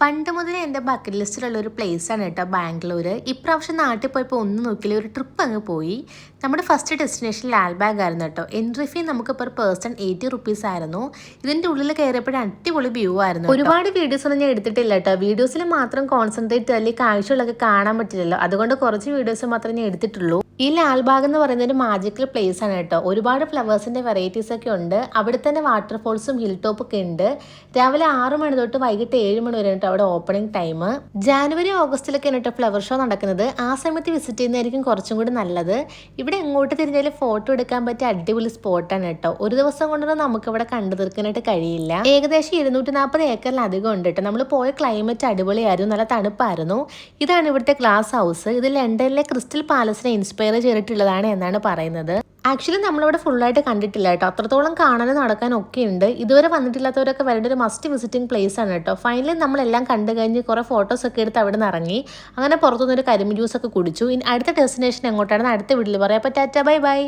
പണ്ട് മുതലേ എൻ്റെ ബക്കറ്റ് ലിസ്റ്റിലുള്ള ഒരു പ്ലേസാണ് കേട്ടോ ബാംഗ്ലൂർ. ഇപ്രാവശ്യം നാട്ടിൽ പോയപ്പോൾ ഒന്നും നോക്കിയില്ല, ഒരു ട്രിപ്പ് അങ്ങ് പോയി. നമ്മുടെ ഫസ്റ്റ് ഡെസ്റ്റിനേഷൻ ലാൽബാഗ് ആയിരുന്നു കേട്ടോ. എൻട്രി ഫീ നമുക്ക് പെർ പേഴ്സൺ 80 റുപ്പീസ് ആയിരുന്നു. ഇതിൻ്റെ ഉള്ളിൽ കയറിയപ്പോഴും അടിപൊളി വ്യൂ ആയിരുന്നു. ഒരുപാട് വീഡിയോസ് ഒന്നും ഞാൻ എടുത്തിട്ടില്ല കേട്ടോ. വീഡിയോസിൽ മാത്രം കോൺസെൻട്രേറ്റ് അല്ലെങ്കിൽ കാഴ്ചകളൊക്കെ കാണാൻ പറ്റില്ലല്ലോ, അതുകൊണ്ട് കുറച്ച് വീഡിയോസ് മാത്രമേ ഞാൻ എടുത്തിട്ടുള്ളൂ. ഈ ലാൽബാഗ് എന്ന് പറയുന്ന ഒരു മാജിക്കൽ പ്ലേസ് ആണ് കേട്ടോ. ഒരുപാട് ഫ്ലവേഴ്സിൻ്റെ വെറൈറ്റീസ് ഒക്കെ ഉണ്ട്. അവിടെ തന്നെ വാട്ടർഫോൾസും ഹിൽ ടോപ്പൊക്കെ ഉണ്ട്. രാവിലെ 6 മണി തൊട്ട് വൈകിട്ട് 7 മണി വരെ കേട്ടോ അവിടെ ഓപ്പണിംഗ് ടൈം. ജാനുവരി ഓഗസ്റ്റിലൊക്കെ കേട്ടോ ഫ്ലവർ ഷോ നടക്കുന്നത്. ആ സമയത്ത് വിസിറ്റ് ചെയ്യുന്നതായിരിക്കും കുറച്ചും കൂടി നല്ലത്. ഇവിടെ എങ്ങോട്ട് തിരിഞ്ഞാലും ഫോട്ടോ എടുക്കാൻ പറ്റിയ അടിപൊളി സ്പോട്ടാണ് കേട്ടോ. ഒരു ദിവസം കൊണ്ടൊന്നും നമുക്കിവിടെ കണ്ടു തീർക്കാനായിട്ട് കഴിയില്ല. ഏകദേശം 240 ഏക്കറിലധികം ഉണ്ട് കേട്ടോ. നമ്മൾ പോയ ക്ലൈമറ്റ് അടിപൊളിയായിരുന്നു, നല്ല തണുപ്പായിരുന്നു. ഇതാണ് ഇവിടുത്തെ ഗ്ലാസ് ഹൗസ്. ഇത് ലണ്ടനിലെ ക്രിസ്റ്റൽ പാലസിനെ ഇൻസ്പയർ ചെയ്തിട്ടുള്ളതാണ് എന്നാണ് പറയുന്നത്. ആക്ച്വലി നമ്മളിവിടെ ഫുള്ളായിട്ട് കണ്ടിട്ടില്ല കേട്ടോ. അത്രത്തോളം കാണാനും നടക്കാനും ഒക്കെ ഉണ്ട്. ഇതുവരെ വന്നിട്ടില്ലാത്തവരൊക്കെ വരേണ്ട ഒരു മസ്റ്റ് വിസിറ്റിംഗ് പ്ലേസ് ആണ് കേട്ടോ. ഫൈനലി നമ്മളെല്ലാം കണ്ടു കഴിഞ്ഞ് കുറേ ഫോട്ടോസ് ഒക്കെ എടുത്ത് അവിടെ നിന്ന് ഇറങ്ങി. അങ്ങനെ പുറത്തുനിന്നൊരു കരിമ്പ് ജ്യൂസ് ഒക്കെ കുടിച്ചു. ഇനി അടുത്ത ഡെസ്റ്റിനേഷൻ എങ്ങോട്ടാണെന്ന് അടുത്ത വീട്ടിൽ പറയാം. അപ്പോൾ ടാറ്റ ബൈ ബൈ.